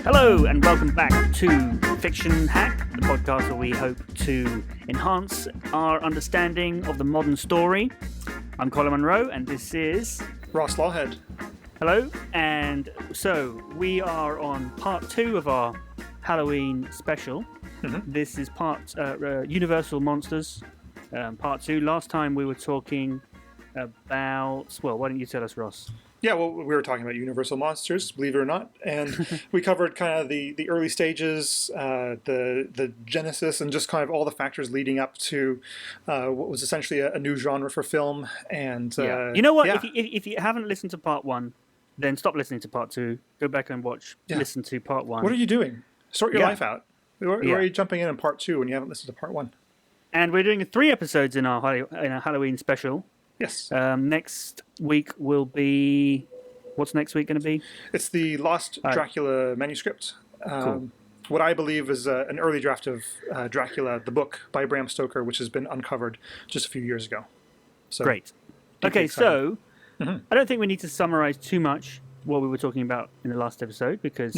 Hello and welcome back to Fiction Hack, the podcast where we hope to enhance our understanding of the modern story. I'm Colin Monroe and this is Ross Lawhead. Hello, and so we are on part 2 of our Halloween special. This is part Universal Monsters, part 2. Last time we were talking about, well, why don't you tell us, Ross? Yeah, well, we were talking about Universal Monsters, believe it or not, and we covered kind of the early stages, the genesis, and just kind of all the factors leading up to what was essentially a new genre for film. And you know what? Yeah. If you haven't listened to part 1, then stop listening to part 2. Go back and listen to part 1. What are you doing? Sort your Yeah. life out. Why are you jumping in part 2 when you haven't listened to part 1? And we're doing 3 episodes in our Halloween special. Yes. Next week will be... What's next week going to be? It's the Lost Dracula manuscript. Cool. What I believe is an early draft of Dracula, the book by Bram Stoker, which has been uncovered just a few years ago. So, Great. deeply Okay, excited. so I don't think we need to summarize too much what we were talking about in the last episode because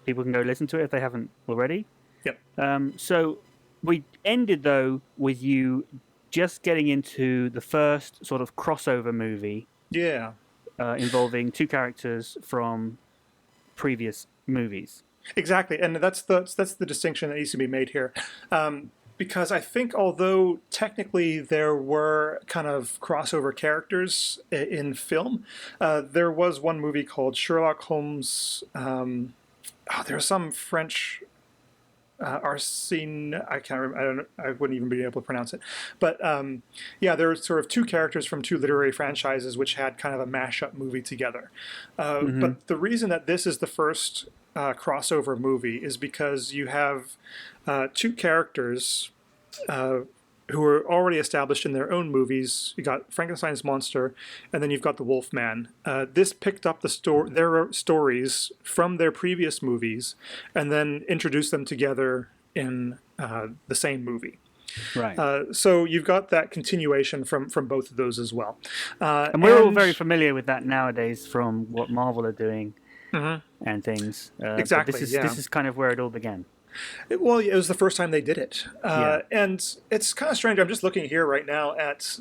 people can go listen to it if they haven't already. Yep. So we ended, though, with you just getting into the first sort of crossover movie. Yeah. Involving 2 characters from previous movies. Exactly, and that's the distinction that needs to be made here. Because I think although technically there were kind of crossover characters in film, there was one movie called Sherlock Holmes. There's some French... Arsene, I can't remember, I wouldn't even be able to pronounce it. But there were sort of 2 characters from 2 literary franchises which had kind of a mashup movie together. But the reason that this is the first crossover movie is because you have 2 characters who are already established in their own movies. You got Frankenstein's monster, and then you've got the Wolfman. This picked up their stories from their previous movies, and then introduced them together in the same movie. Right. So you've got that continuation from both of those as well. And we're all very familiar with that nowadays from what Marvel are doing and things. Exactly. This is kind of where it all began. It was the first time they did it. And it's kind of strange. I'm just looking here right now at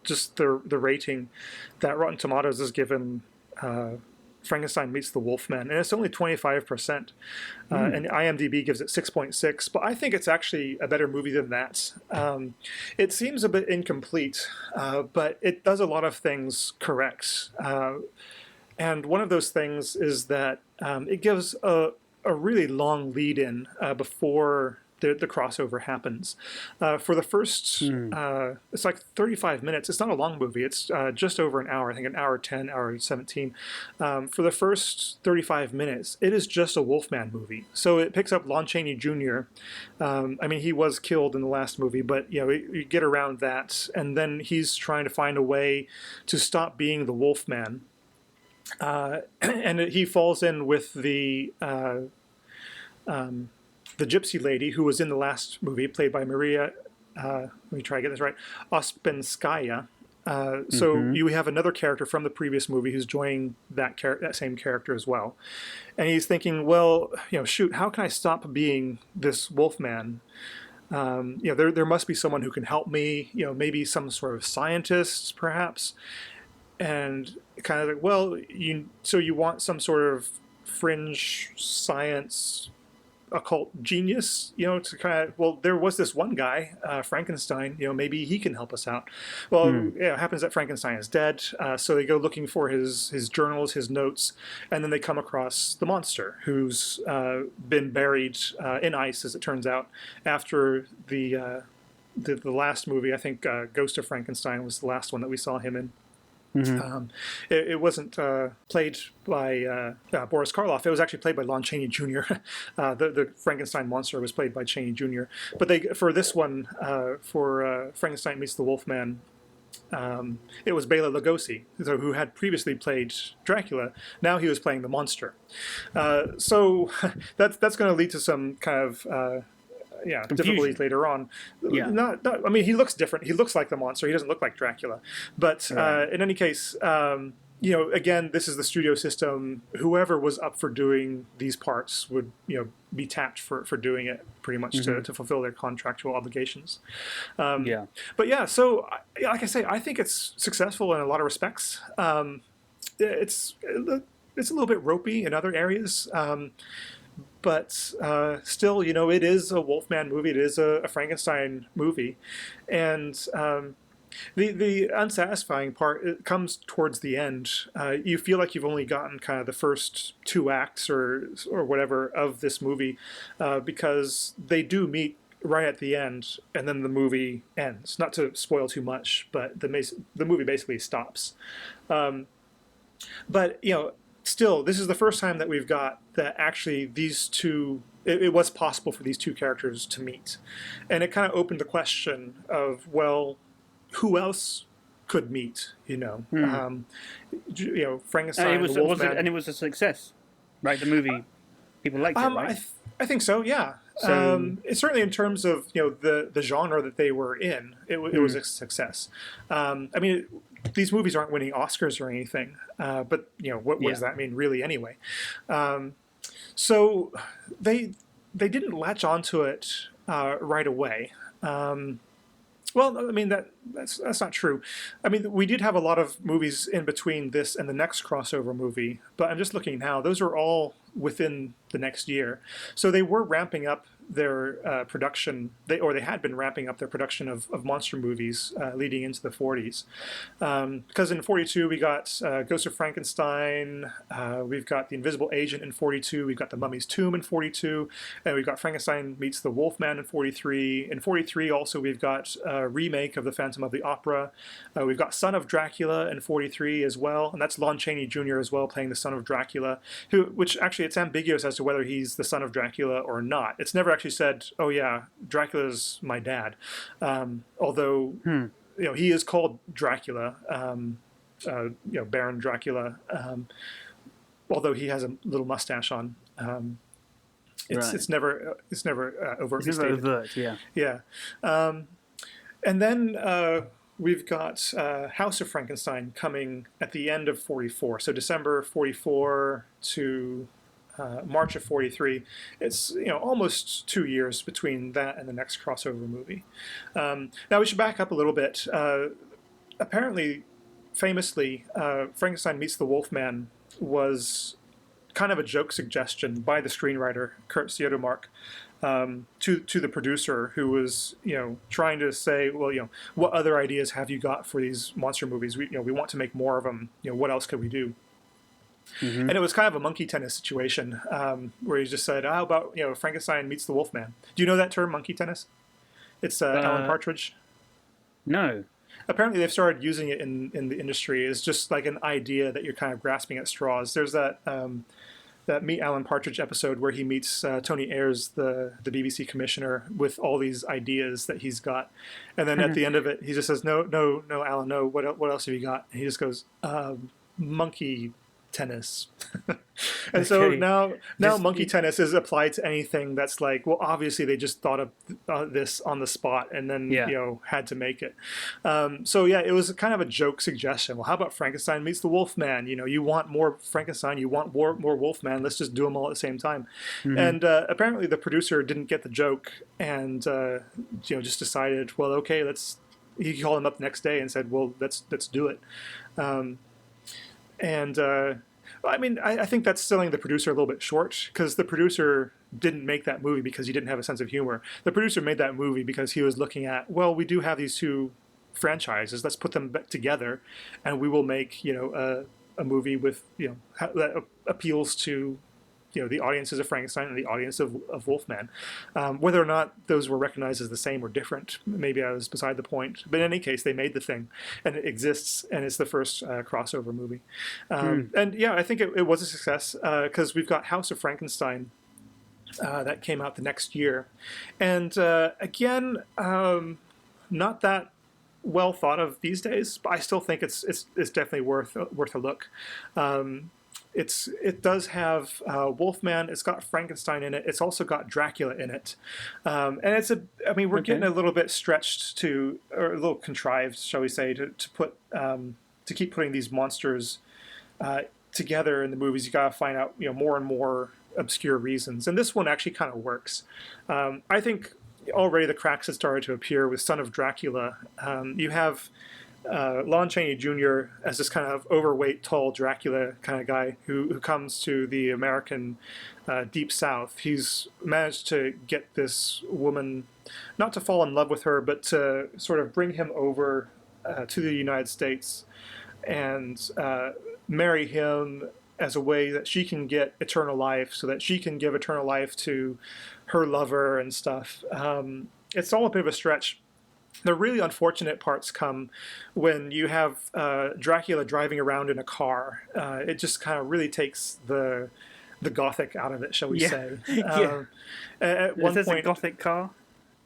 just the rating that Rotten Tomatoes has given Frankenstein Meets the Wolfman, and it's only 25%. And IMDb gives it 6.6, but I think it's actually a better movie than that. It seems a bit incomplete, but it does a lot of things correct. And one of those things is that it gives a really long lead-in before the crossover happens. For the first, it's like 35 minutes. It's not a long movie. It's just over an hour. I think an hour 10, hour 17. For the first 35 minutes, it is just a Wolfman movie. So it picks up Lon Chaney Jr. He was killed in the last movie, but you get around that, and then he's trying to find a way to stop being the Wolfman. And he falls in with the gypsy lady who was in the last movie, played by Maria. Let me try to get this right. Ospinskaya. So you have another character from the previous movie who's joining that same character as well, and he's thinking, well, shoot, how can I stop being this Wolfman? There must be someone who can help me. Maybe some sort of scientist, perhaps. And kind of like, well, you want some sort of fringe science occult genius, to kind of, well, there was this one guy, Frankenstein, maybe he can help us out. Well, it happens that Frankenstein is dead, so they go looking for his journals, his notes, and then they come across the monster who's been buried in ice, as it turns out, after the last movie. I think Ghost of Frankenstein was the last one that we saw him in. It wasn't played by Boris Karloff. It was actually played by Lon Chaney Jr. The Frankenstein monster was played by Chaney Jr. But for this one, for Frankenstein Meets the Wolfman, it was Bela Lugosi, who had previously played Dracula. Now he was playing the monster. So that's going to lead to some kind of difficulties later on. Yeah. He looks different. He looks like the monster. He doesn't look like Dracula. But in any case, again, this is the studio system. Whoever was up for doing these parts would, be tapped for doing it pretty much to fulfill their contractual obligations. Yeah. But yeah, so like I say, I think it's successful in a lot of respects. It's a little bit ropey in other areas. But still, it is a Wolfman movie. It is a Frankenstein movie, and the unsatisfying part, it comes towards the end. You feel like you've only gotten kind of the first two acts or whatever of this movie, because they do meet right at the end, and then the movie ends. Not to spoil too much, but the movie basically stops. But still, this is the first time that we've got that actually these two. It was possible for these two characters to meet, and it kind of opened the question of, well, who else could meet? Frankenstein, And the Wolfman. and it was a success, right? The movie, people liked it, right? I think so. Yeah. So, It's certainly in terms of the genre that they were in, it was a success. I mean, these movies aren't winning Oscars or anything, but what does that mean really anyway? So they didn't latch onto it right away. Well, I mean that's not true. I mean, we did have a lot of movies in between this and the next crossover movie, but I'm just looking now; those are all within the next year. So they were ramping up their production. They had been ramping up their production of monster movies leading into the 40s. Because in 42 we got Ghost of Frankenstein, we've got The Invisible Agent in 42, we've got The Mummy's Tomb in 42, and we've got Frankenstein Meets the Wolfman in 43. In 43 also we've got a remake of The Phantom of the Opera. We've got Son of Dracula in 43 as well, and that's Lon Chaney Jr. as well playing the Son of Dracula, which actually it's ambiguous as to whether he's the son of Dracula or not. It's never actually said, oh yeah, Dracula's my dad. Although, he is called Dracula, Baron Dracula, although he has a little mustache on. It's never overtly stated. Overt, yeah. Yeah. And then we've got House of Frankenstein coming at the end of 44. So December 44 to March of 43. It's almost 2 years between that and the next crossover movie. Now we should back up a little bit. Apparently, famously, Frankenstein Meets the Wolfman was kind of a joke suggestion by the screenwriter Kurt Siodmark to the producer, who was trying to say, well, what other ideas have you got for these monster movies? We want to make more of them. What else could we do? Mm-hmm. And it was kind of a monkey tennis situation, where he just said, how about Frankenstein Meets the Wolfman? Do you know that term, monkey tennis? It's Alan Partridge. No. Apparently they've started using it in the industry. It's just like an idea that you're kind of grasping at straws. There's that Meet Alan Partridge episode where he meets Tony Ayres, the BBC commissioner, with all these ideas that he's got, and then at the end of it he just says, no Alan, no, what else have you got? And he just goes, monkey tennis. And so now monkey tennis is applied to anything that's like, well, obviously they just thought of this on the spot and then had to make it. So yeah, it was kind of a joke suggestion. Well, how about Frankenstein Meets the Wolfman? You want more Frankenstein, you want more Wolfman, let's just do them all at the same time. Mm-hmm. And apparently the producer didn't get the joke and just decided, well, okay, he called him up the next day and said, well, let's do it. I mean, I think that's selling the producer a little bit short, because the producer didn't make that movie because he didn't have a sense of humor. The producer made that movie because he was looking at, well, we do have these two franchises. Let's put them together, and we will make a movie with that appeals to the audiences of Frankenstein and the audience of Wolfman. Whether or not those were recognized as the same or different, maybe I was beside the point. But in any case, they made the thing, and it exists, and it's the first crossover movie. And yeah, I think it was a success, because we've got House of Frankenstein that came out the next year. And again, not that well thought of these days, but I still think it's definitely worth a look. It does have Wolfman. It's got Frankenstein in it. It's also got Dracula in it, and we're getting a little bit stretched or a little contrived, shall we say, to keep putting these monsters together in the movies, you got to find out more and more obscure reasons, and this one actually kind of works. I think already the cracks had started to appear with Son of Dracula. You have Lon Chaney Jr. as this kind of overweight, tall Dracula kind of guy who comes to the American Deep South. He's managed to get this woman, not to fall in love with her, but to sort of bring him over to the United States and marry him as a way that she can get eternal life, so that she can give eternal life to her lover and stuff. It's all a bit of a stretch. The really unfortunate parts come when you have Dracula driving around in a car. It just kind of really takes the gothic out of it, shall we say. At one point, a gothic car?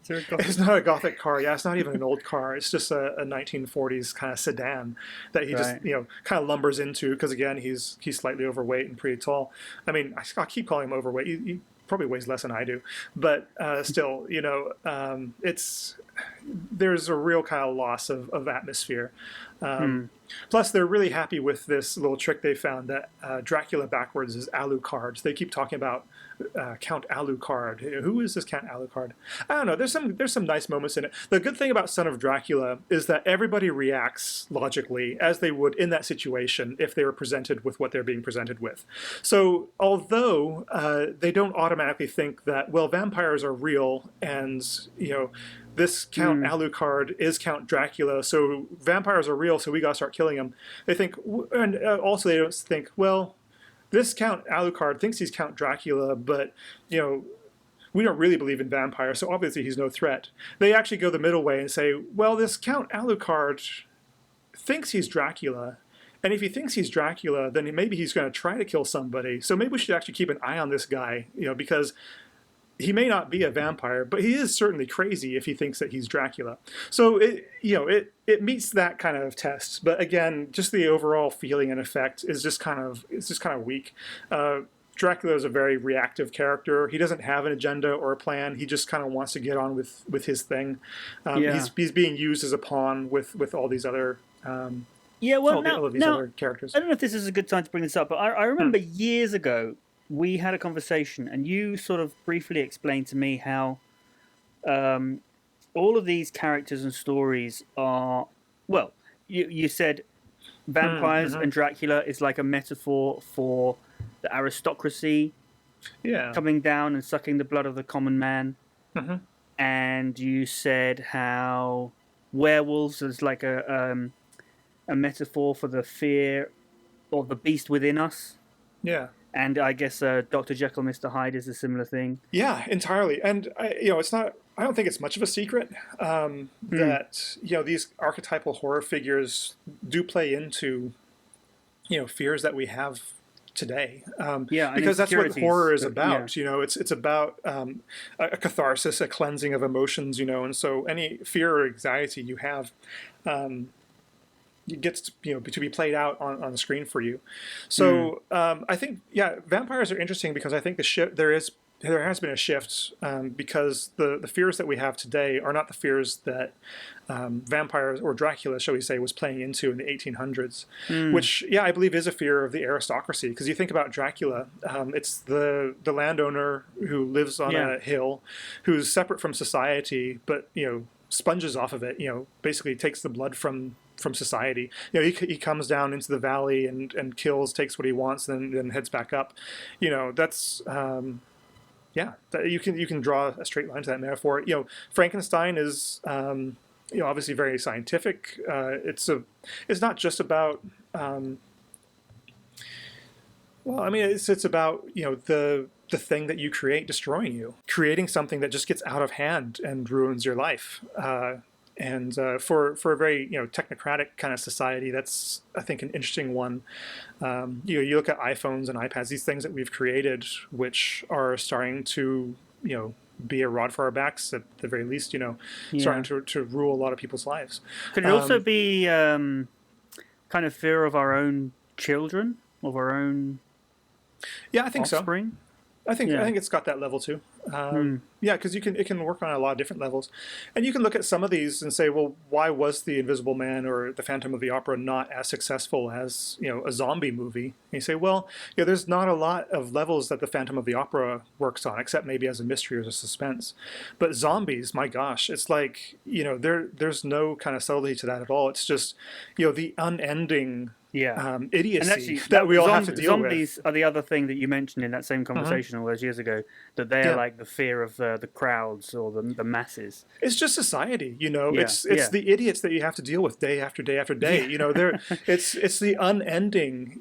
It's not a gothic car. Yeah, it's not even an old car. It's just a 1940s kind of sedan that he just kind of lumbers into because again he's slightly overweight and pretty tall. I mean, I keep calling him overweight. He probably weighs less than I do, but still, there's a real kind of loss of atmosphere. Plus, they're really happy with this little trick they found that Dracula backwards is Alucard. So they keep talking about Count Alucard. Who is this Count Alucard? I don't know. There's some nice moments in it. The good thing about Son of Dracula is that everybody reacts logically as they would in that situation if they were presented with what they're being presented with. So although they don't automatically think that, well, vampires are real and, this Count Alucard is Count Dracula, so vampires are real, so we gotta start killing them. They think, and also they don't think, well, this Count Alucard thinks he's Count Dracula, but, we don't really believe in vampires, so obviously he's no threat. They actually go the middle way and say, well, this Count Alucard thinks he's Dracula, and if he thinks he's Dracula, then maybe he's going to try to kill somebody, so maybe we should actually keep an eye on this guy, because he may not be a vampire, but he is certainly crazy if he thinks that he's Dracula. So it meets that kind of test. But again, just the overall feeling and effect is just kind of weak. Dracula is a very reactive character. He doesn't have an agenda or a plan. He just kind of wants to get on with his thing. He's being used as a pawn with all these other other characters. I don't know if this is a good time to bring this up, but I remember years ago we had a conversation, and you sort of briefly explained to me how all of these characters and stories are, well, you said vampires and Dracula is like a metaphor for the aristocracy coming down and sucking the blood of the common man. And you said how werewolves is like a metaphor for the fear of the beast within us. Yeah. And I guess Dr. Jekyll, Mr. Hyde is a similar thing. Yeah, entirely. And it's not. I don't think it's much of a secret that these archetypal horror figures do play into fears that we have today. Because that's what horror is about. Yeah. It's about a catharsis, a cleansing of emotions. And so any fear or anxiety you have. It gets to be played out on the screen for you. So I think vampires are interesting because I think there has been a shift because the fears that we have today are not the fears that vampires or Dracula, shall we say, was playing into in the 1800s, which I believe is a fear of the aristocracy. Because you think about Dracula, it's the landowner who lives on a hill, who's separate from society, but sponges off of it. Basically takes the blood from society. He comes down into the valley and kills, takes what he wants, then heads back up. That's you can draw a straight line to that metaphor. Frankenstein is obviously very scientific. It's not just about it's about the thing that you create destroying you, creating something that just gets out of hand and ruins your life. And for a very technocratic kind of society, that's I think an interesting one. You look at iPhones and iPads, these things that we've created, which are starting to be a rod for our backs at the very least. Starting to rule a lot of people's lives. Could it also be kind of fear of our own children, of our own I think offspring? so. I think it's got that level too. Yeah, because it can work on a lot of different levels, and you can look at some of these and say, well, why was the Invisible Man or the Phantom of the Opera not as successful as a zombie movie? And you say, well, there's not a lot of levels that the Phantom of the Opera works on, except maybe as a mystery or as a suspense. But zombies, my gosh, it's like there's no kind of subtlety to that at all. It's just the unending idiocy and actually, that we all have to deal with. Zombies are the other thing that you mentioned in that same conversation all those years ago, that they are like the fear of the crowds or the masses. It's just society, It's the idiots that you have to deal with day after day after day. It's the unending,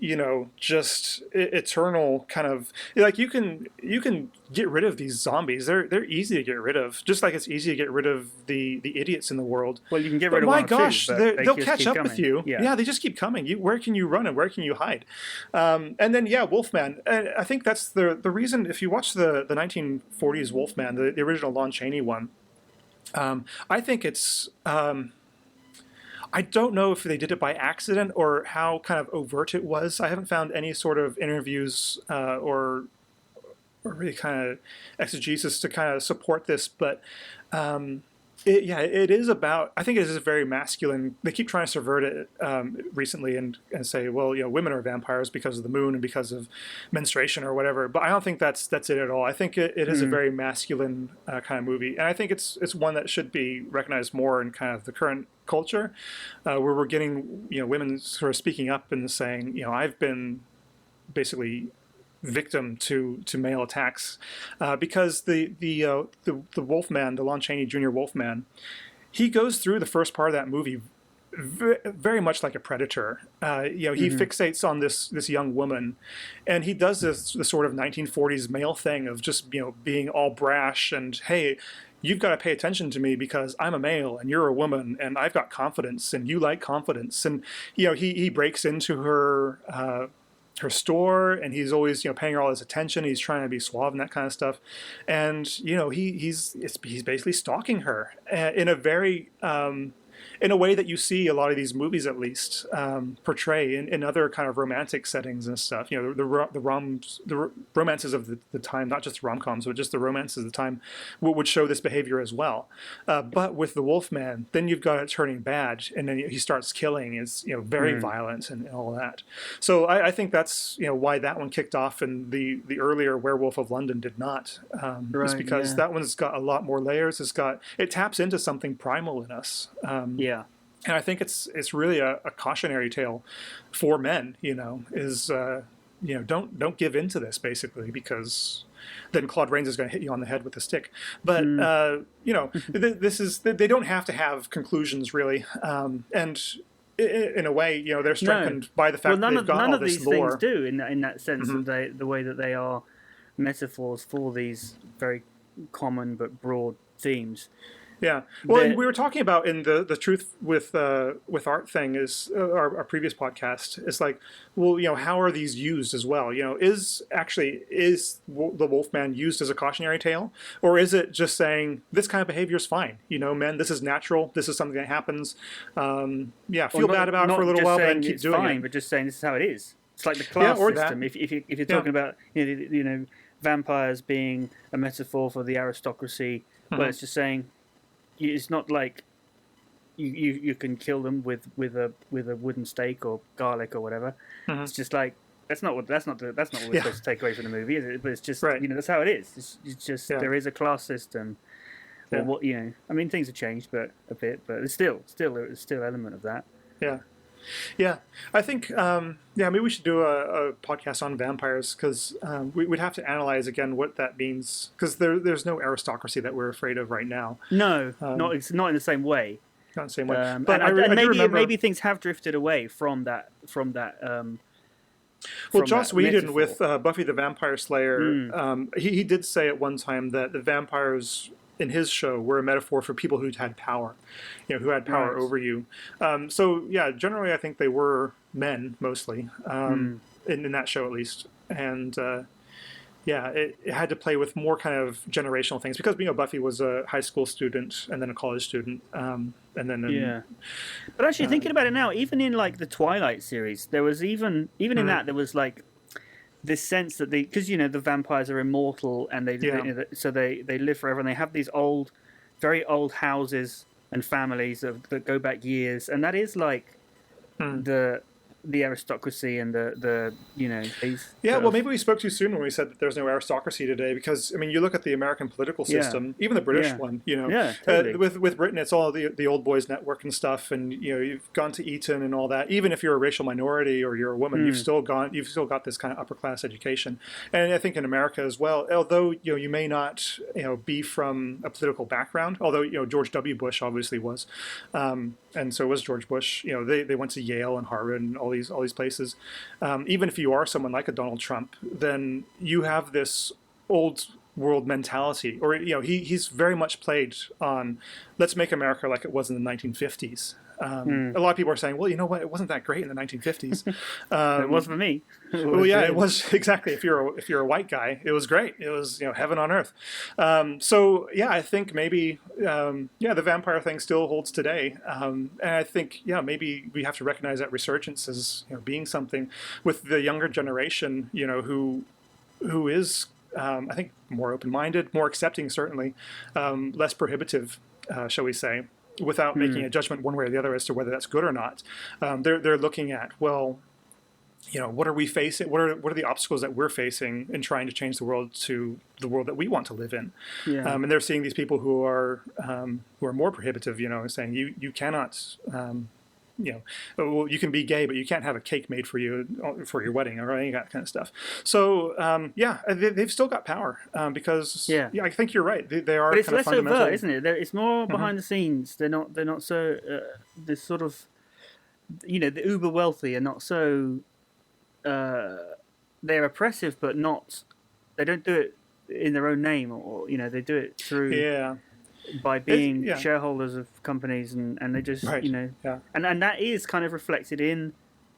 just eternal kind of like you can get rid of these zombies. They're easy to get rid of, just like it's easy to get rid of the idiots in the world. Well, you can get rid of my one gosh, or two, they'll catch up with you. Yeah, they just keep coming. Where can you run and where can you hide? And then Wolfman. I think that's the reason. If you watch the 1940s Wolfman, the original Lon Chaney one, I think it's. I don't know if they did it by accident or how kind of overt it was. I haven't found any sort of interviews or really kind of exegesis to kind of support this, but it is about. I think it is very masculine. They keep trying to subvert it recently and say, well, women are vampires because of the moon and because of menstruation or whatever. But I don't think that's it at all. I think it is a very masculine kind of movie, and I think it's one that should be recognized more in kind of the current culture, where we're getting women sort of speaking up and saying, I've been basically victim to male attacks, because the Wolfman, the Lon Chaney Jr. Wolfman, he goes through the first part of that movie very much like a predator. He fixates on this young woman, and he does this sort of 1940s male thing of just being all brash and, hey, you've got to pay attention to me because I'm a male and you're a woman and I've got confidence and you like confidence. And he breaks into her store, and he's always paying her all his attention. He's trying to be suave and that kind of stuff, and he's basically stalking her in a very in a way that you see a lot of these movies at least portray in other kind of romantic settings and stuff. The romances of the time, not just rom-coms, but just the romances of the time would show this behavior as well. But with the Wolfman, then you've got it turning bad, and then he starts killing. It's very violent and all that. So I think that's why that one kicked off, and the earlier Werewolf of London did not. It's because that one's got a lot more layers. It taps into something primal in us. And I think it's really a cautionary tale for men. Don't give in to this, basically, because then Claude Rains is going to hit you on the head with a stick. But this is, they don't have to have conclusions, really. And in a way, they're strengthened by the fact that they've got all this lore. None of these things do in that sense, that the way that they are metaphors for these very common but broad themes. Yeah. Well, and we were talking about in the Truth with Art thing is our previous podcast. It's like, well, how are these used as well? Is the Wolfman used as a cautionary tale, or is it just saying this kind of behavior is fine? Men, this is natural. This is something that happens. Feel bad about it for a little while, but keep doing it. But just saying this is how it is. It's like the class system. If you're talking about vampires being a metaphor for the aristocracy, well, it's just saying. It's not like you can kill them with a wooden stake or garlic or whatever. It's just like that's not what we're supposed to take away from the movie, is it? But it's just that's how it is. It's just there is a class system. Or what I mean, things have changed, but a bit, but it's still an element of that. Yeah. Yeah, I think maybe we should do a podcast on vampires, because we'd have to analyze again what that means, because there's no aristocracy that we're afraid of right now. No, it's not in the same way. Not in the same way. But maybe things have drifted away from that. Well, Joss Whedon with Buffy the Vampire Slayer, he did say at one time that the vampires in his show were a metaphor for people who'd had power, who had power over you. Generally I think they were men mostly, in that show at least. And it had to play with more kind of generational things, because Buffy was a high school student and then a college student, and then But actually, thinking about it now, even in like the Twilight series, there was even in that there was like this sense that because the vampires are immortal and so they live forever, and they have these very old houses and families that go back years, and that is like the aristocracy and the these well, maybe we spoke too soon when we said that there's no aristocracy today, because I mean, you look at the American political system, even the British one, totally. With Britain, it's all the old boys network and stuff, and you've gone to Eton and all that. Even if you're a racial minority or you're a woman, you've still got this kind of upper class education. And I think in America as well, although you may not be from a political background, although George W. Bush obviously was, and so was George Bush. They went to Yale and Harvard and all these places. Even if you are someone like a Donald Trump, then you have this old world mentality, or he's very much played on let's make America like it was in the 1950s. A lot of people are saying, well, you know what, it wasn't that great in the 1950s. It was for me. It was exactly. If you're a white guy, it was great. It was heaven on earth. So I think maybe the vampire thing still holds today, and I think maybe we have to recognize that resurgence as being something with the younger generation, who is I think more open-minded, more accepting, certainly, less prohibitive, shall we say, without making a judgment one way or the other as to whether that's good or not. They're looking at, well, what are we facing? What are the obstacles that we're facing in trying to change the world to the world that we want to live in? And they're seeing these people who are more prohibitive, saying you cannot. Well, you can be gay, but you can't have a cake made for you for your wedding or any of that kind of stuff. So, they've still got power because I think you're right. They are. But it's kind of less overt, isn't it? It's more behind the scenes. They're not so this sort of the uber wealthy are not so. They're oppressive, but not. They don't do it in their own name, or they do it through. By being shareholders of companies, and they just and that is kind of reflected in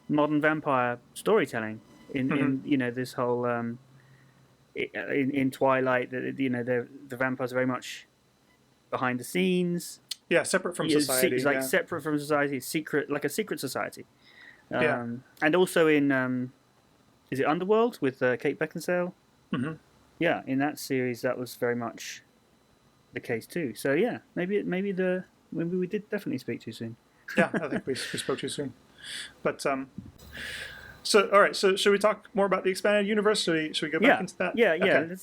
modern vampire storytelling in this whole in Twilight, that the vampires are very much behind the scenes, separate from society, separate from society, like a secret society, and also in is it Underworld with Kate Beckinsale? In that series that was very much the case too. So maybe we did definitely speak too soon. I think we spoke too soon. But so all right. So should we talk more about the expanded universe? Should we go back into that? Okay.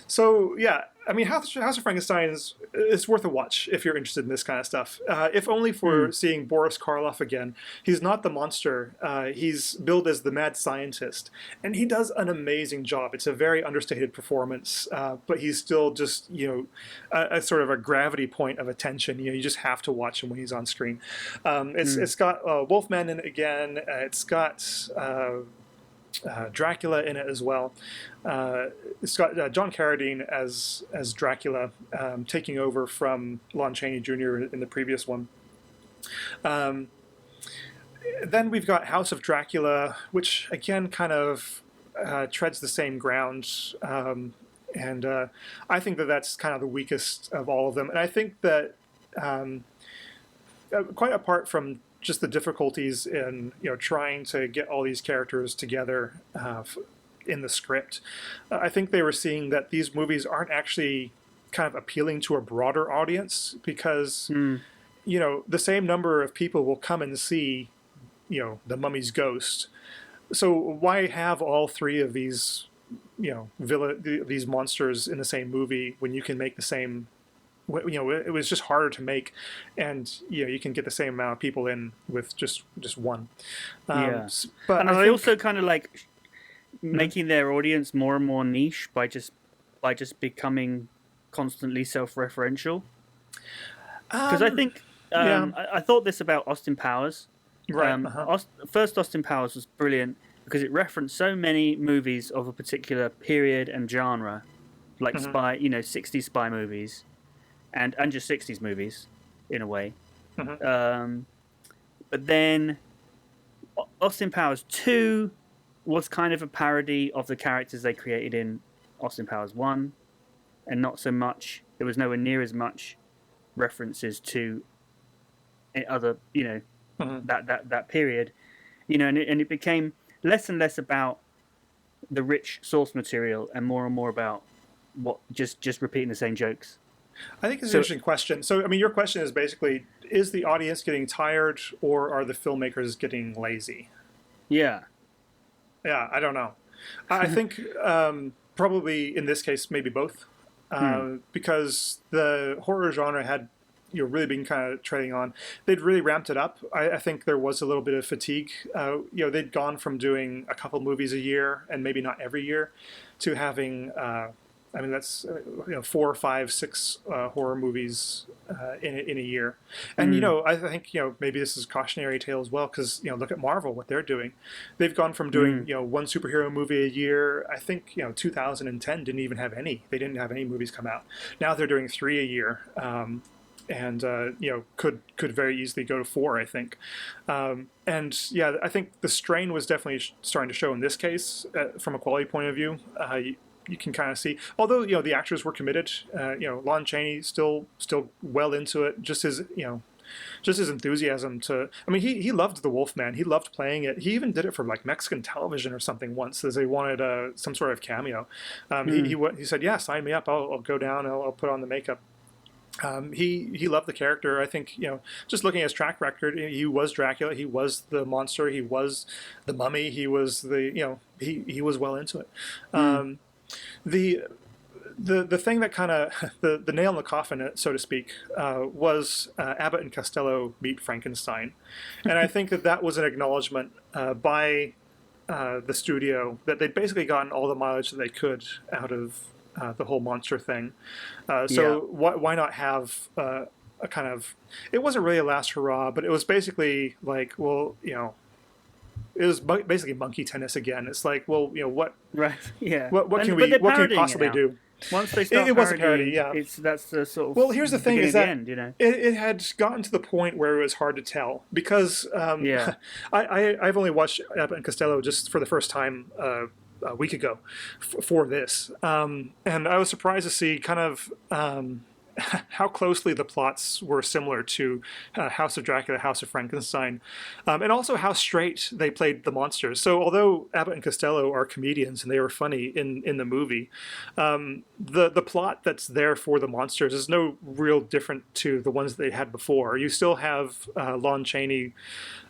So I mean, House of Frankenstein is worth a watch if you're interested in this kind of stuff. If only for seeing Boris Karloff again. He's not the monster. He's billed as the mad scientist, and he does an amazing job. It's a very understated performance, but he's still just a sort of a gravity point of attention. You just have to watch him when he's on screen. It's got Wolfman in it again. It's got. Dracula in it as well. It's got John Carradine as Dracula, taking over from Lon Chaney Jr. in the previous one. Then we've got House of Dracula, which again kind of treads the same ground, and I think that's kind of the weakest of all of them. And I think that quite apart from just the difficulties in trying to get all these characters together in the script, I think they were seeing that these movies aren't actually kind of appealing to a broader audience, because the same number of people will come and see the Mummy's ghost. So why have all three of these these monsters in the same movie when you can make the same? It was just harder to make, and you can get the same amount of people in with just one. But and I also kind of like making their audience more and more niche by just becoming constantly self-referential. Because I think I thought this about Austin Powers. Right. First Austin Powers was brilliant because it referenced so many movies of a particular period and genre, like spy, 60s spy movies. And just 60s movies, in a way. But then Austin Powers 2 was kind of a parody of the characters they created in Austin Powers 1, and not so much. There was nowhere near as much references to other, that period. And it became less and less about the rich source material and more about what just repeating the same jokes? I think it's an interesting question. So, I mean, your question is basically, is the audience getting tired or are the filmmakers getting lazy? Yeah. Yeah, I don't know. I think probably in this case, maybe both. Because the horror genre had really been kind of trading on. They'd really ramped it up. I think there was a little bit of fatigue. They'd gone from doing a couple movies a year, and maybe not every year, to having that's 4, 5, 6 horror movies in a year. And I think maybe this is a cautionary tale as well, because look at Marvel, what they're doing. They've gone from doing one superhero movie a year. I think 2010 didn't even have any. They didn't have any movies come out. Now they're doing 3 a year. And could very easily go to 4, I think. And yeah, I think the strain was definitely starting to show in this case from a quality point of view. You can kind of see, although the actors were committed. Lon Chaney still well into it. Just his enthusiasm to. I mean, he loved the Wolfman. He loved playing it. He even did it for like Mexican television or something once, as they wanted some sort of cameo. He said, "Yeah, sign me up. I'll go down. I'll put on the makeup." He loved the character. I think just looking at his track record, he was Dracula, he was the monster, he was the mummy, he was he was well into it. The thing that kind of the nail in the coffin, so to speak, was Abbott and Costello meet Frankenstein, and I think that was an acknowledgement by the studio that they'd basically gotten all the mileage that they could out of the whole monster thing. Why not have a kind of... It wasn't really a last hurrah, but it was basically like, well, it was basically monkey tennis again. It's like, well, what... Right, yeah. What can we possibly do? Once they start it was a parody, yeah. That's the sort of... Well, here's the thing, is that end, it had gotten to the point where it was hard to tell, because I've only watched Abbott and Costello just for the first time a week ago for this. And I was surprised to see kind of how closely the plots were similar to House of Dracula, House of Frankenstein, and also how straight they played the monsters. So although Abbott and Costello are comedians and they were funny in the movie, the plot that's there for the monsters is no real different to the ones they had before. You still have Lon Chaney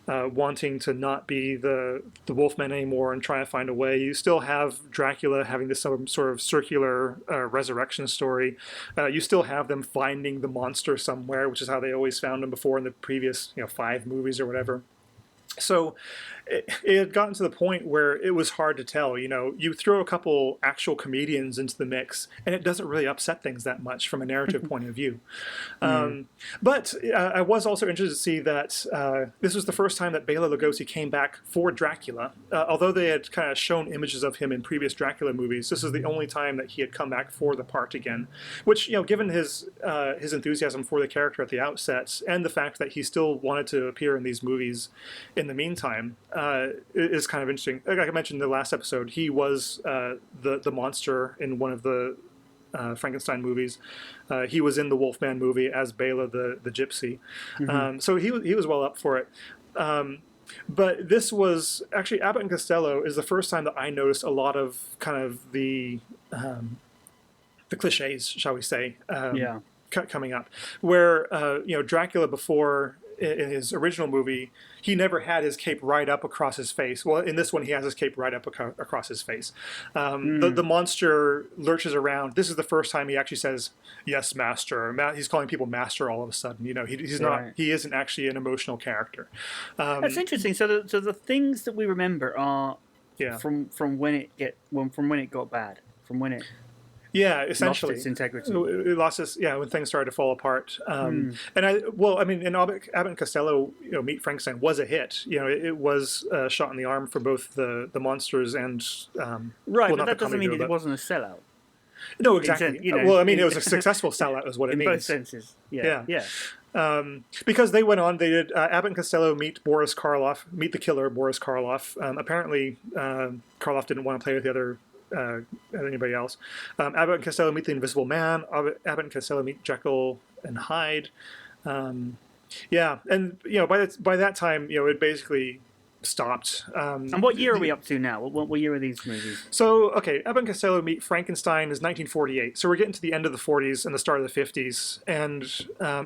wanting to not be the Wolfman anymore and trying to find a way. You still have Dracula having this some sort of circular resurrection story. You still have them finding the monster somewhere, which is how they always found him before in the previous 5 movies or whatever. So it had gotten to the point where it was hard to tell. You throw a couple actual comedians into the mix, and it doesn't really upset things that much from a narrative point of view. But I was also interested to see that this was the first time that Bela Lugosi came back for Dracula. Although they had kind of shown images of him in previous Dracula movies, this is the only time that he had come back for the part again. Which, given his enthusiasm for the character at the outset, and the fact that he still wanted to appear in these movies in the meantime, is kind of interesting. Like I mentioned in the last episode, he was the monster in one of the Frankenstein movies. He was in the Wolfman movie as Bela the gypsy. So he was well up for it. But this was actually, Abbott and Costello is the first time that I noticed a lot of kind of the cliches, shall we say, coming up. Where Dracula before, in his original movie, he never had his cape right up across his face. Well, in this one, he has his cape right up across his face. The monster lurches around. This is the first time he actually says, "Yes, master." He's calling people master all of a sudden. He's not. He isn't actually an emotional character. That's interesting. So the things that we remember are from when it got bad, from when it. Yeah, essentially. Lost its integrity. It lost its, when things started to fall apart. And in Abbott and Costello, Meet Frankenstein was a hit. It was a shot in the arm for both the monsters and... right, but that doesn't mean it wasn't a sellout. No, exactly. It was a successful sellout is what it means. In both senses, yeah. Because they went on, they did Abbott and Costello meet Boris Karloff, meet the killer, Boris Karloff. Apparently, Karloff didn't want to play with the other... anybody else. Abbott and Costello meet the Invisible Man. Abbott and Costello meet Jekyll and Hyde. And by that time, it basically stopped. And what year are we up to now? What year are these movies? So, okay, Abbott and Costello Meet Frankenstein is 1948. So we're getting to the end of the 40s and the start of the 50s. And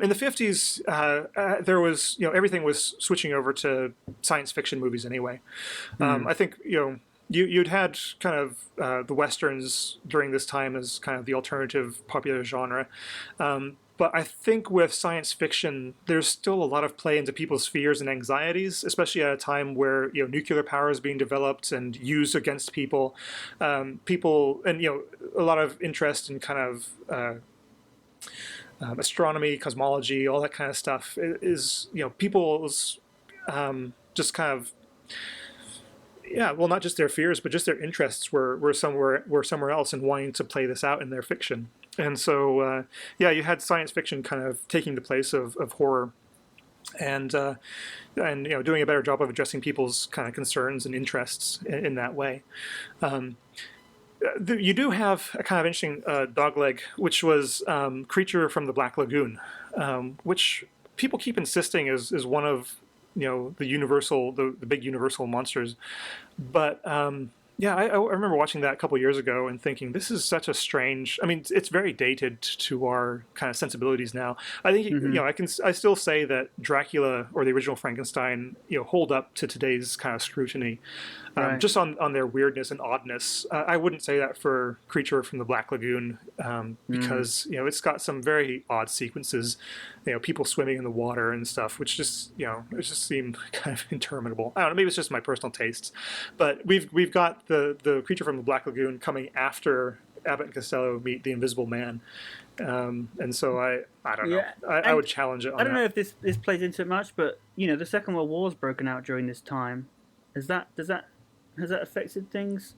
in the 50s, there was, everything was switching over to science fiction movies anyway. I think, you'd had kind of the Westerns during this time as kind of the alternative popular genre. But I think with science fiction, there's still a lot of play into people's fears and anxieties, especially at a time where nuclear power is being developed and used against people. People and a lot of interest in kind of astronomy, cosmology, all that kind of stuff is people's just kind of. Yeah, well, not just their fears, but just their interests were somewhere else and wanting to play this out in their fiction. And so, you had science fiction kind of taking the place of horror, and doing a better job of addressing people's kind of concerns and interests in that way. You do have a kind of interesting dogleg, which was Creature from the Black Lagoon, which people keep insisting is one of the big universal monsters. But I remember watching that a couple years ago and thinking, this is such a strange. I mean, it's very dated to our kind of sensibilities now. I think I still say that Dracula or the original Frankenstein hold up to today's kind of scrutiny, just on their weirdness and oddness. I wouldn't say that for Creature from the Black Lagoon because it's got some very odd sequences, people swimming in the water and stuff, which just it just seemed kind of interminable. I don't know, maybe it's just my personal tastes, but we've got the Creature from the Black Lagoon coming after Abbott and Costello Meet the Invisible Man, and so I don't know. I would challenge it on I don't that. know if this plays into it much, but the Second World War's broken out during this time. Has that affected things?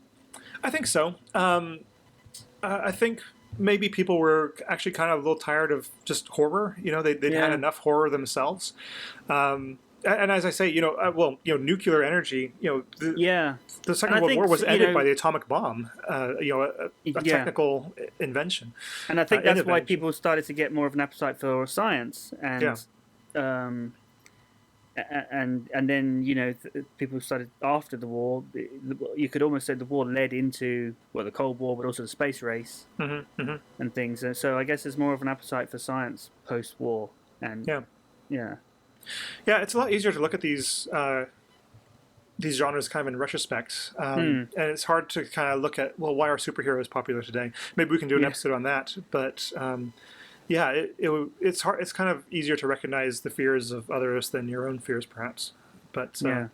I think so. I think maybe people were actually kind of a little tired of just horror. They'd had enough horror themselves. And as I say, nuclear energy, the Second World War was ended by the atomic bomb, a technical invention. And I think that's why people started to get more of an appetite for science, and and then people started after the war. You could almost say the war led into the Cold War, but also the space race and things. And so I guess there's more of an appetite for science post-war, and yeah, it's a lot easier to look at these genres kind of in retrospect, and it's hard to kind of look at why are superheroes popular today. Maybe we can do an episode on that, but it's hard. It's kind of easier to recognize the fears of others than your own fears, perhaps. But I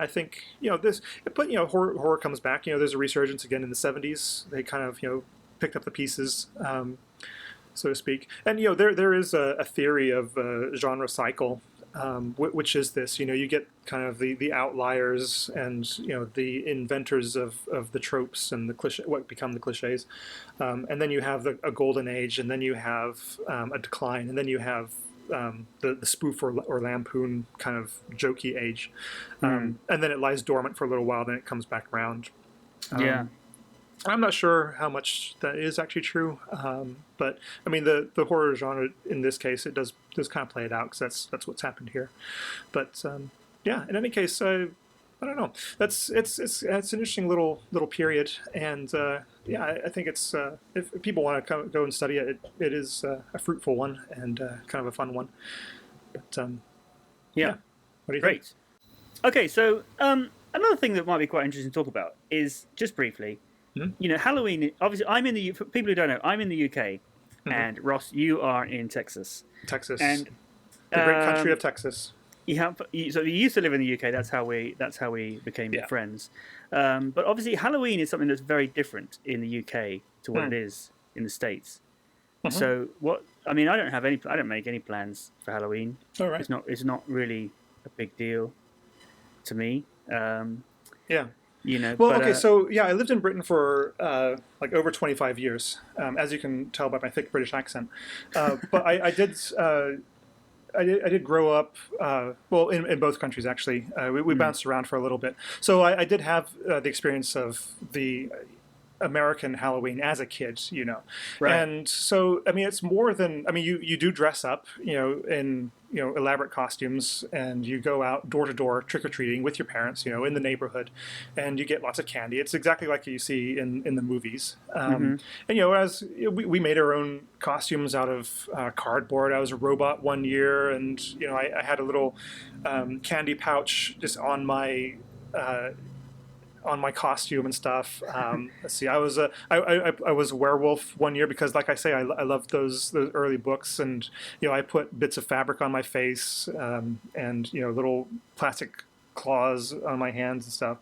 think this. But horror comes back. There's a resurgence again in the '70s. They kind of picked up the pieces. So to speak. And there is a theory of genre cycle, which is this. You get kind of the outliers and the inventors of the tropes and the cliche, what become the cliches, and then you have a golden age, and then you have a decline, and then you have the spoof or lampoon kind of jokey age, and then it lies dormant for a little while, then it comes back around. I'm not sure how much that is actually true, but I mean the horror genre in this case it does kind of play it out because that's what's happened here. But in any case, I don't know. It's an interesting little period, and I think it's if people want to go and study it, it is a fruitful one and kind of a fun one. But what do you think? Okay, so another thing that might be quite interesting to talk about is just briefly. Halloween. Obviously, for people who don't know, I'm in the UK, and Ross, you are in Texas. And the great country of Texas. So you used to live in the UK. That's how we became friends. But obviously, Halloween is something that's very different in the UK to what it is in the States. So I don't make any plans for Halloween. All right. It's not really a big deal to me. I lived in Britain for over 25 years, as you can tell by my thick British accent. But I did grow up in both countries actually. We bounced around for a little bit, so I did have the experience of the American Halloween as a kid, you know. Right. And so, I mean, it's more than, I mean, you do dress up, you know, in, you know, elaborate costumes, and you go out door to door trick-or-treating with your parents, you know, in the neighborhood, and you get lots of candy. It's exactly like you see in the movies. And, you know, as we made our own costumes out of cardboard. I was a robot one year, and, you know, I had a little candy pouch just on my costume and stuff. Let's see, I was a werewolf one year because, like I say, I loved those early books, and, you know, I put bits of fabric on my face, and, you know, little plastic claws on my hands and stuff.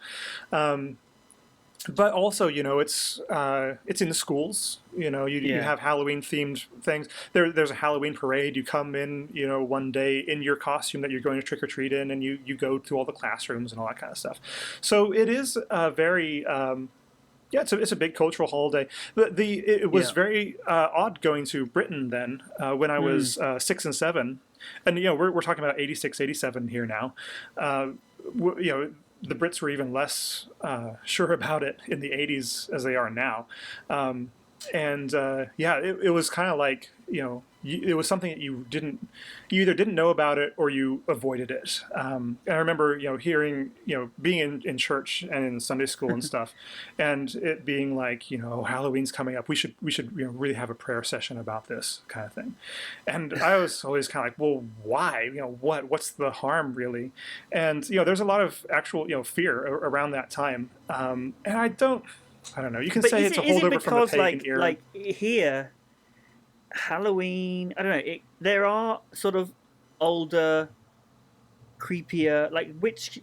But also, you know, it's in the schools. You know, you have Halloween themed things. There's a Halloween parade. You come in, you know, one day in your costume that you're going to trick or treat in, and you go to all the classrooms and all that kind of stuff. So it is very it's a big cultural holiday. It was very odd going to Britain then when I was 6 and 7, and, you know, we're talking about 86, 87 here now. You know, the Brits were even less sure about it in the 80s as they are now. It was kind of like, you know, it was something that you either didn't know about it or you avoided it. And I remember, you know, hearing, you know, being in church and in Sunday school and stuff, and it being like, you know, Halloween's coming up. We should you know, really have a prayer session about this kind of thing. And I was always kind of like, well, why? You know, what's the harm really? And, you know, there's a lot of actual, you know, fear around that time. And I don't know. You can say it's a holdover from the pagan era. Like here, Halloween, I don't know, there are sort of older, creepier, like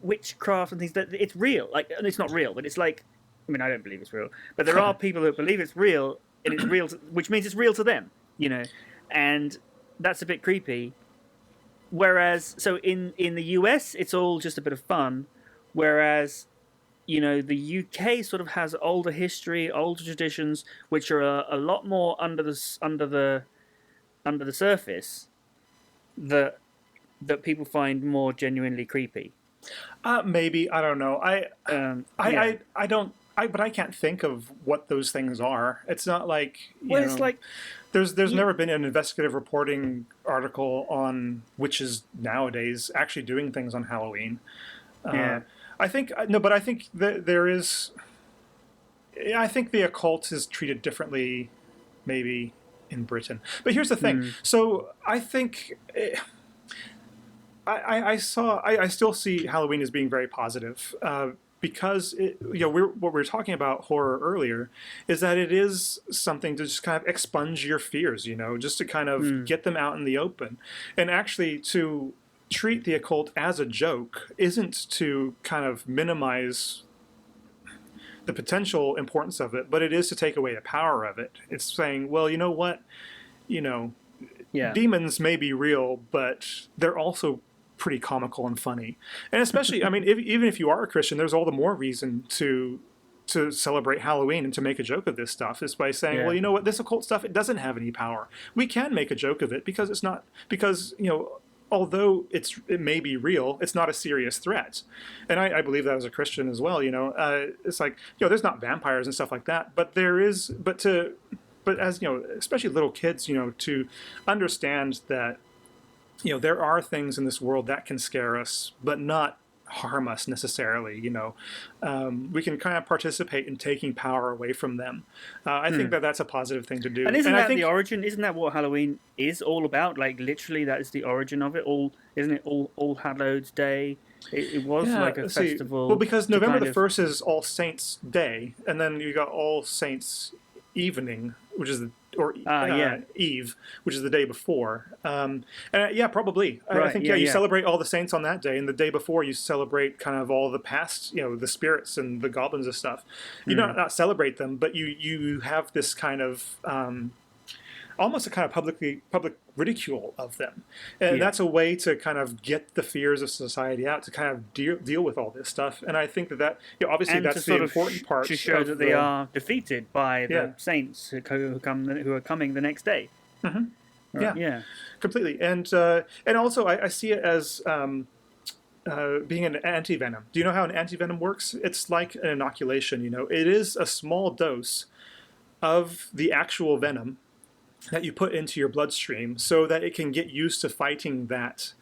witchcraft and things that it's real. Like, and it's not real, but it's like, I mean, I don't believe it's real, but there are people that believe it's real, and it's real, which means it's real to them, you know, and that's a bit creepy. Whereas, so in the US, it's all just a bit of fun, whereas, you know, the UK sort of has older history, older traditions, which are a lot more under the surface that people find more genuinely creepy. Maybe, I don't know. But I can't think of what those things are. It's not like, you know, it's like there's never been an investigative reporting article on witches nowadays actually doing things on Halloween. I think that there is. I think the occult is treated differently, maybe in Britain. But here's the thing. So I think I still see Halloween as being very positive. Because you know, what we were talking about horror earlier is that it is something to just kind of expunge your fears, you know, just to kind of get them out in the open, and actually to treat the occult as a joke isn't to kind of minimize the potential importance of it, but it is to take away the power of it. It's saying, well, you know what, you know, demons may be real, but they're also pretty comical and funny. And especially, I mean, even if you are a Christian, there's all the more reason to celebrate Halloween and to make a joke of this stuff, is by saying, well, you know what, this occult stuff, it doesn't have any power. We can make a joke of it because it's not, because, you know, although it may be real, it's not a serious threat. And I believe that as a Christian as well, you know. It's like, you know, there's not vampires and stuff like that, but there is, but as, you know, especially little kids, you know, to understand that, you know, there are things in this world that can scare us, but not harm us necessarily, you know. We can kind of participate in taking power away from them. I think that's a positive thing to do. And isn't the origin? Isn't that what Halloween is all about? Like, literally, that is the origin of it all, isn't it? All Hallows Day. It was like a festival. Well, because November the 1st is All Saints Day, and then you got All Saints Evening, which is Eve, which is the day before. Probably. Right, I think you celebrate all the saints on that day, and the day before you celebrate kind of all the past, you know, the spirits and the goblins and stuff. You not celebrate them, but you have this kind of almost a kind of public ridicule of them, and that's a way to kind of get the fears of society out, to kind of deal with all this stuff. And I think that you know, obviously and that's the important part, to show that they are defeated by the saints who are coming the next day. Completely. And also I see it as being an anti-venom. Do you know how an anti-venom works? It's like an inoculation. It is a small dose of the actual venom that you put into your bloodstream so that it can get used to fighting that.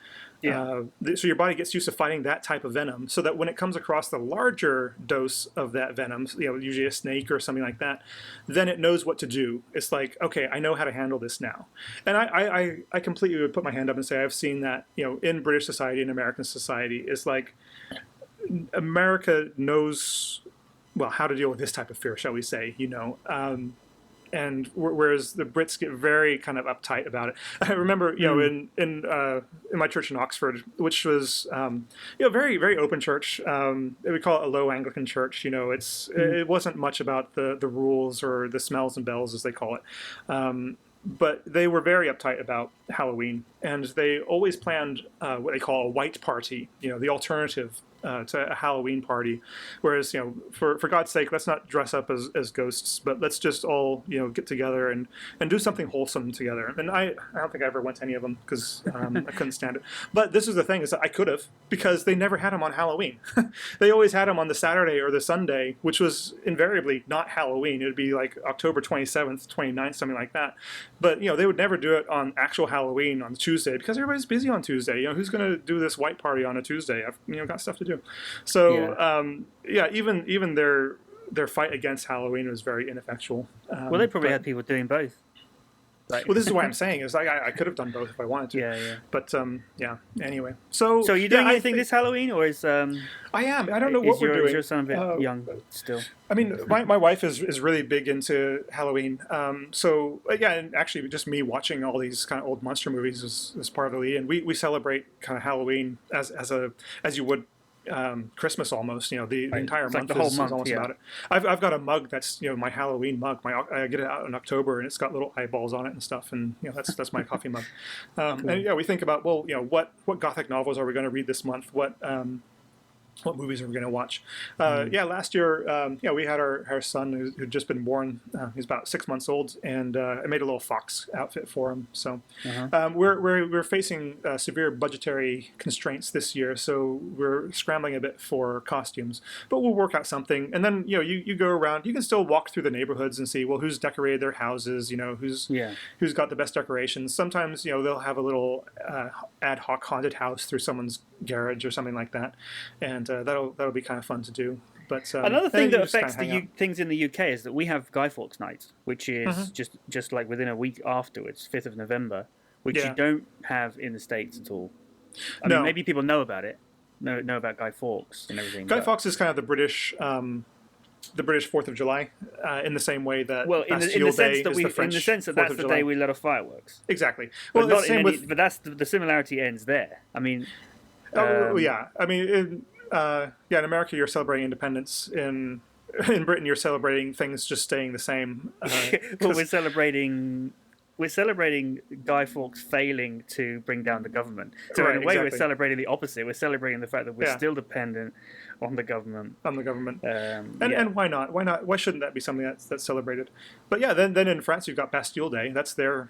Yeah. So your body gets used to fighting that type of venom, so that when it comes across the larger dose of that venom, usually a snake or something like that, then it knows what to do. It's like, okay, I know how to handle this now. And I completely would put my hand up and say I've seen that, in British society and American society. It's like America knows, well, how to deal with this type of fear, shall we say, and whereas the Brits get very kind of uptight about it. I remember, in my church in Oxford, which was, very, very open church. We call it a low Anglican church. It wasn't much about the rules or the smells and bells, as they call it. But they were very uptight about Halloween, and they always planned what they call a white party, the alternative to a Halloween party. Whereas, for God's sake, let's not dress up as ghosts, but let's just all, get together and do something wholesome together. And I don't think I ever went to any of them because I couldn't stand it. But this is the thing, is that I could have, because they never had them on Halloween. They always had them on the Saturday or the Sunday, which was invariably not Halloween. It would be like October 27th, 29th, something like that. But, they would never do it on actual Halloween on Tuesday because everybody's busy on Tuesday. Who's going to do this white party on a Tuesday? I've, got stuff to do. So, even their fight against Halloween was very ineffectual. Well, they probably had people doing both. Right. Well, this is what I'm saying, is I could have done both if I wanted to. Yeah. But, anyway. So are you doing anything this Halloween, or is... I am. I don't know what we're doing. Is your son a bit young still? I mean, my wife is really big into Halloween. And actually just me watching all these kind of old monster movies is part of the lead. And we celebrate kind of Halloween as you would Christmas almost. The entire month, the whole is month, almost about it. I've got a mug that's my Halloween mug. I get it out in October, and it's got little eyeballs on it and stuff. And that's my coffee mug. Cool. And we think about, well, what Gothic novels are we going to read this month? What movies are we going to watch? Last year, we had our son who'd just been born. He's about 6 months old, and I made a little fox outfit for him. So we're facing severe budgetary constraints this year, so we're scrambling a bit for costumes. But we'll work out something, and then you go around. You can still walk through the neighborhoods and see, well, who's decorated their houses. Who's got the best decorations. Sometimes they'll have a little ad hoc haunted house through someone's garage or something like that, and that'll be kind of fun to do. But another thing that affects things in the UK is that we have Guy Fawkes Night, which is just like within a week afterwards, 5th of November, which you don't have in the States at all. I mean, maybe people know about it, know about Guy Fawkes and everything. Guy Fawkes is kind of the British 4th of July, in the same way that Bastille Day is the French in the sense that 4th that's of the July. day we let off fireworks. Exactly. Well, but that's the similarity ends there. I mean. I mean, in America, you're celebrating independence. In Britain, you're celebrating things just staying the same. Well, we're celebrating Guy Fawkes failing to bring down the government. So in a way, we're celebrating the opposite. We're celebrating the fact that we're still dependent on the government. And why not? Why not? Why shouldn't that be something that's celebrated? But then in France, you've got Bastille Day. That's their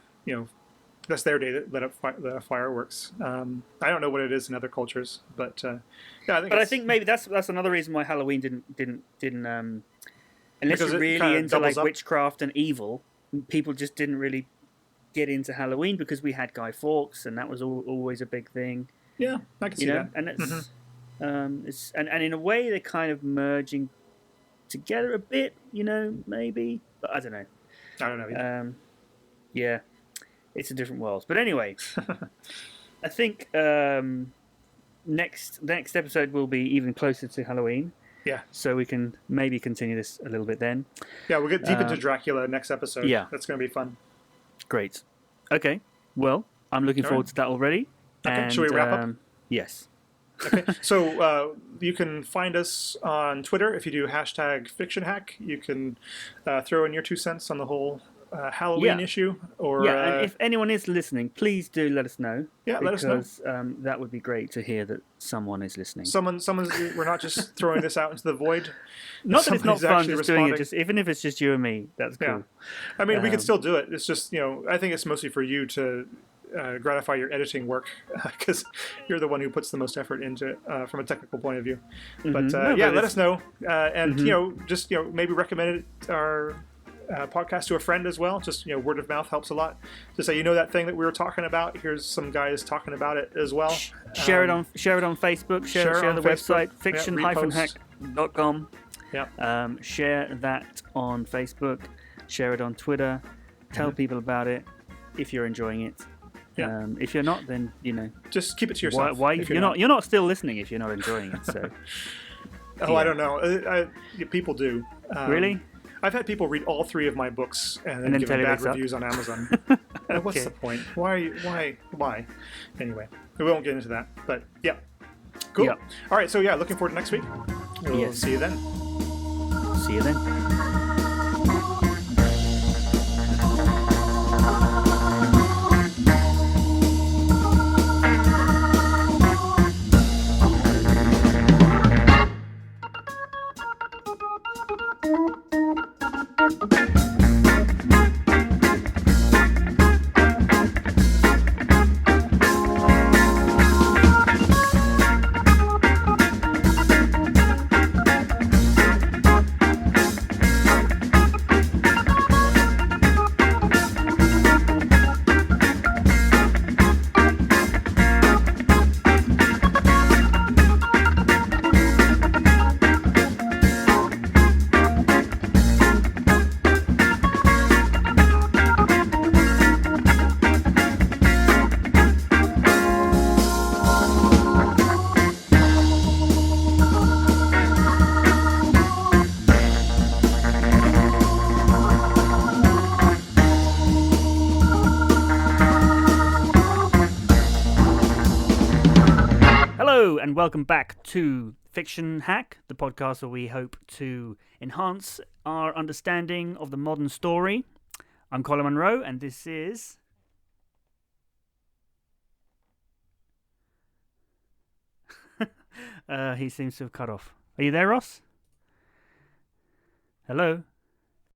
that's their day that let up fireworks. I don't know what it is in other cultures, but I think maybe that's another reason why Halloween didn't unless you're really into like witchcraft and evil, people just didn't really get into Halloween because we had Guy Fawkes and that was always a big thing. Yeah, I can see that. And it's and in a way they're kind of merging together a bit, maybe, but I don't know. I don't know either. It's a different world. But anyway, I think next episode will be even closer to Halloween. Yeah. So we can maybe continue this a little bit then. Yeah, we'll get deep into Dracula next episode. Yeah. That's going to be fun. Great. Okay. Well, I'm looking forward to that already. Okay, and, should we wrap up? Yes. Okay, so you can find us on Twitter if you do #FictionHack. You can throw in your 2 cents on the whole Halloween issue, or and if anyone is listening, please do let us know. Yeah, let us know. Because that would be great to hear that someone is listening. Someone's. We're not just throwing this out into the void. Not that it's not fun just doing it. Just even if it's just you and me, that's cool. Yeah. I mean, we could still do it. It's just I think it's mostly for you to gratify your editing work because you're the one who puts the most effort into it from a technical point of view. But let us know, and just maybe recommend our podcast to a friend as well. Just word of mouth helps a lot. To say that thing that we were talking about. Here's some guys talking about it as well. Share it on Facebook. Share the website fiction-hack.com. Yeah. Share that on Facebook. Share it on Twitter. Tell people about it if you're enjoying it. Yeah. If you're not, then just keep it to yourself. Why you're not still listening if you're not enjoying it. So. I don't know. People do. Really? I've had people read all 3 of my books and then give them bad reviews on Amazon. What's the point? Why? Anyway, we won't get into that. But yeah, cool. Yep. All right, so looking forward to next week. We'll see you then. See you then. And welcome back to Fiction Hack, the podcast where we hope to enhance our understanding of the modern story. I'm Colin Monroe, and this is... he seems to have cut off. Are you there, Ross? Hello?